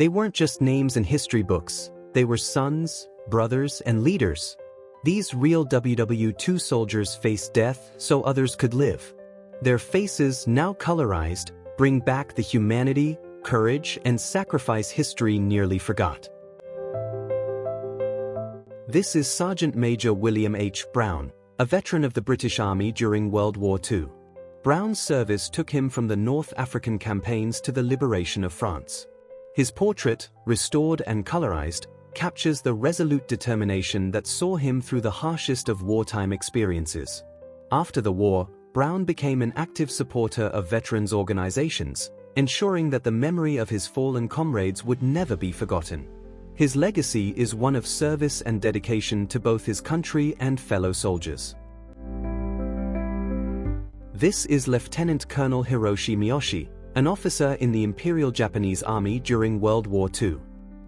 They weren't just names in history books, they were sons, brothers, and leaders. These real WW2 soldiers faced death so others could live. Their faces, now colorized, bring back the humanity, courage, and sacrifice history nearly forgot. This is Sergeant Major William H. Brown, a veteran of the British Army during World War II. Brown's service took him from the North African campaigns to the liberation of France. His portrait, restored and colorized, captures the resolute determination that saw him through the harshest of wartime experiences. After the war, Brown became an active supporter of veterans' organizations, ensuring that the memory of his fallen comrades would never be forgotten. His legacy is one of service and dedication to both his country and fellow soldiers. This is Lieutenant Colonel Hiroshi Miyoshi, an officer in the Imperial Japanese Army during World War II.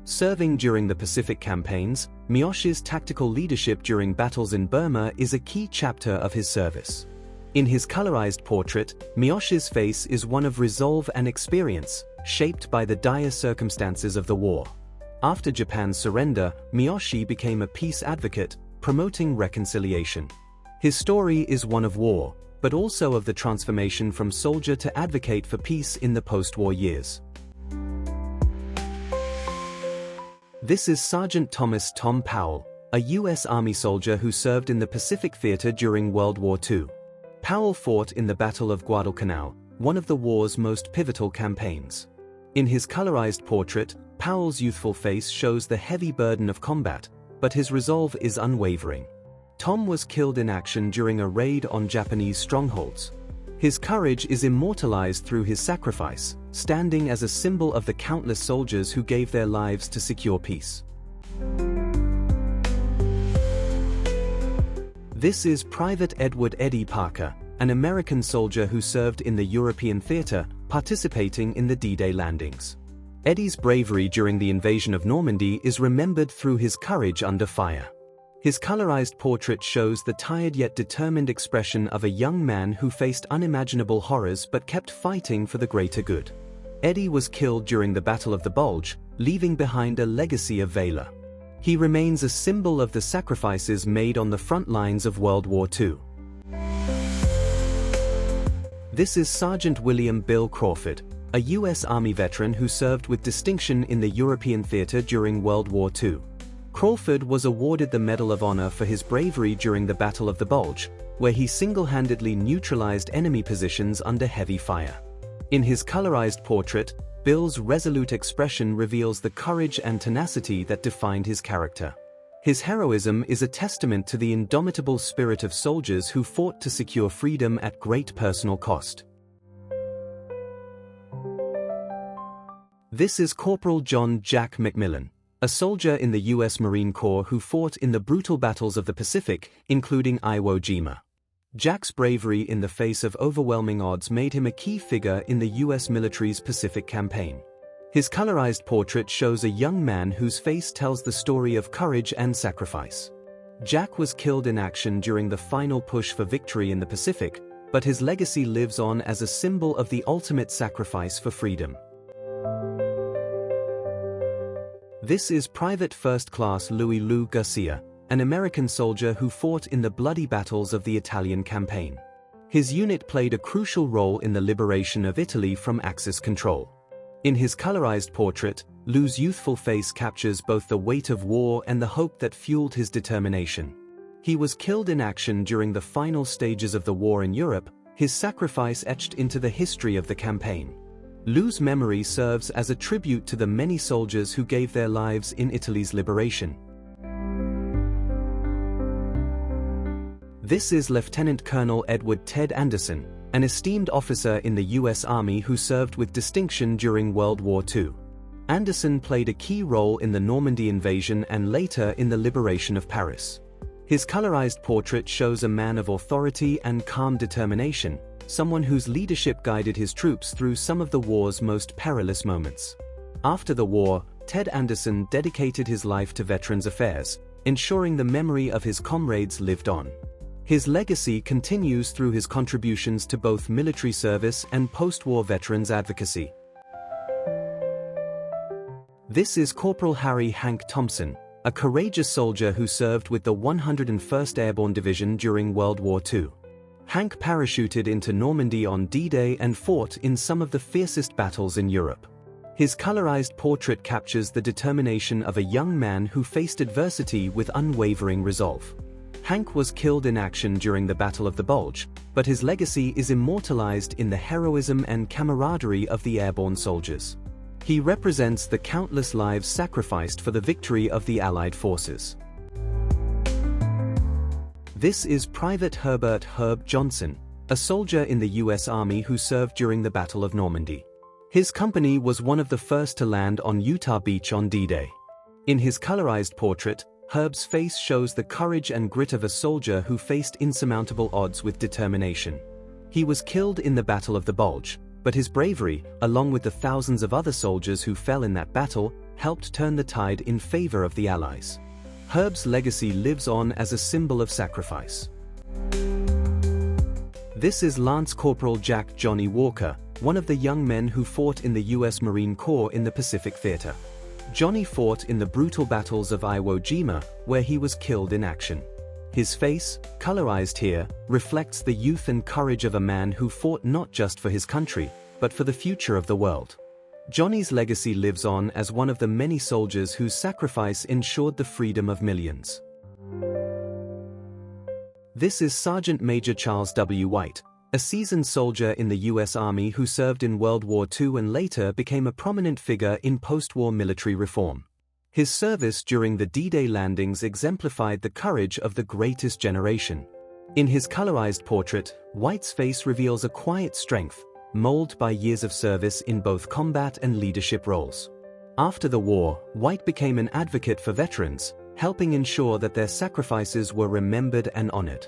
Serving during the Pacific campaigns, Miyoshi's tactical leadership during battles in Burma is a key chapter of his service. In his colorized portrait, Miyoshi's face is one of resolve and experience, shaped by the dire circumstances of the war. After Japan's surrender, Miyoshi became a peace advocate, promoting reconciliation. His story is one of war, but also of the transformation from soldier to advocate for peace in the post-war years. This is Sergeant Thomas Tom Powell, a U.S. Army soldier who served in the Pacific Theater during World War II. Powell fought in the Battle of Guadalcanal, one of the war's most pivotal campaigns. In his colorized portrait, Powell's youthful face shows the heavy burden of combat, but his resolve is unwavering. Tom was killed in action during a raid on Japanese strongholds. His courage is immortalized through his sacrifice, standing as a symbol of the countless soldiers who gave their lives to secure peace. This is Private Edward Eddie Parker, an American soldier who served in the European theater, participating in the D-Day landings. Eddie's bravery during the invasion of Normandy is remembered through his courage under fire. His colorized portrait shows the tired yet determined expression of a young man who faced unimaginable horrors but kept fighting for the greater good. Eddie was killed during the Battle of the Bulge, leaving behind a legacy of valor. He remains a symbol of the sacrifices made on the front lines of World War II. This is Sergeant William Bill Crawford, a U.S. Army veteran who served with distinction in the European theater during World War II. Crawford was awarded the Medal of Honor for his bravery during the Battle of the Bulge, where he single-handedly neutralized enemy positions under heavy fire. In his colorized portrait, Bill's resolute expression reveals the courage and tenacity that defined his character. His heroism is a testament to the indomitable spirit of soldiers who fought to secure freedom at great personal cost. This is Corporal John Jack McMillan, a soldier in the U.S. Marine Corps who fought in the brutal battles of the Pacific, including Iwo Jima. Jack's bravery in the face of overwhelming odds made him a key figure in the U.S. military's Pacific campaign. His colorized portrait shows a young man whose face tells the story of courage and sacrifice. Jack was killed in action during the final push for victory in the Pacific, but his legacy lives on as a symbol of the ultimate sacrifice for freedom. This is Private First Class Louis Lou Garcia, an American soldier who fought in the bloody battles of the Italian campaign. His unit played a crucial role in the liberation of Italy from Axis control. In his colorized portrait, Lou's youthful face captures both the weight of war and the hope that fueled his determination. He was killed in action during the final stages of the war in Europe, his sacrifice etched into the history of the campaign. Lou's memory serves as a tribute to the many soldiers who gave their lives in Italy's liberation. This is Lieutenant Colonel Edward Ted Anderson, an esteemed officer in the U.S. Army who served with distinction during World War II. Anderson played a key role in the Normandy invasion and later in the liberation of Paris. His colorized portrait shows a man of authority and calm determination, someone whose leadership guided his troops through some of the war's most perilous moments. After the war, Ted Anderson dedicated his life to veterans affairs, ensuring the memory of his comrades lived on. His legacy continues through his contributions to both military service and post-war veterans advocacy. This is Corporal Harry Hank Thompson, a courageous soldier who served with the 101st Airborne Division during World War II. Hank parachuted into Normandy on D-Day and fought in some of the fiercest battles in Europe. His colorized portrait captures the determination of a young man who faced adversity with unwavering resolve. Hank was killed in action during the Battle of the Bulge, but his legacy is immortalized in the heroism and camaraderie of the airborne soldiers. He represents the countless lives sacrificed for the victory of the Allied forces. This is Private Herbert "Herb" Johnson, a soldier in the U.S. Army who served during the Battle of Normandy. His company was one of the first to land on Utah Beach on D-Day. In his colorized portrait, Herb's face shows the courage and grit of a soldier who faced insurmountable odds with determination. He was killed in the Battle of the Bulge, but his bravery, along with the thousands of other soldiers who fell in that battle, helped turn the tide in favor of the Allies. Herb's legacy lives on as a symbol of sacrifice. This is Lance Corporal Jack "Johnny" Walker, one of the young men who fought in the U.S. Marine Corps in the Pacific Theater. Johnny fought in the brutal battles of Iwo Jima, where he was killed in action. His face, colorized here, reflects the youth and courage of a man who fought not just for his country, but for the future of the world. Johnny's legacy lives on as one of the many soldiers whose sacrifice ensured the freedom of millions. This is Sergeant Major Charles W. White, a seasoned soldier in the U.S. Army who served in World War II and later became a prominent figure in post-war military reform. His service during the D-Day landings exemplified the courage of the greatest generation. In his colorized portrait, White's face reveals a quiet strength, molded by years of service in both combat and leadership roles. After the war, White became an advocate for veterans, helping ensure that their sacrifices were remembered and honored.